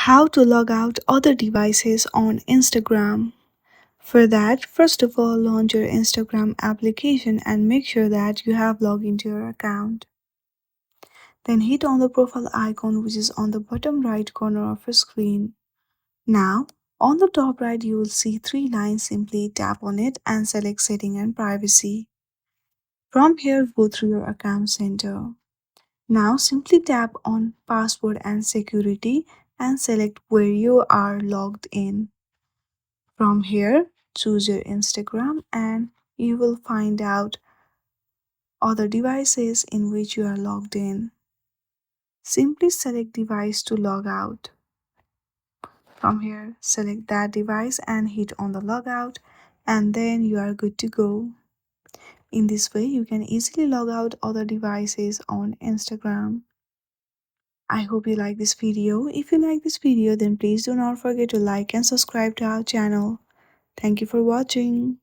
How to log out other devices on Instagram. For that, first of all, launch your Instagram application and make sure that you have logged into your account. Then hit on the profile icon which is on the bottom right corner of your screen. Now, on the top right, you will see three lines. Simply tap on it and select Setting and Privacy. From here, go through your account center. Now simply tap on Password and Security and select where you are logged in. From here, choose your Instagram and you will find out other devices in which you are logged in. Simply select device to log out. From here, select that device and hit on the logout and then you are good to go. In this way, you can easily log out other devices on Instagram. I hope you like this video. If you like this video, then please do not forget to like and subscribe to our channel. Thank you for watching.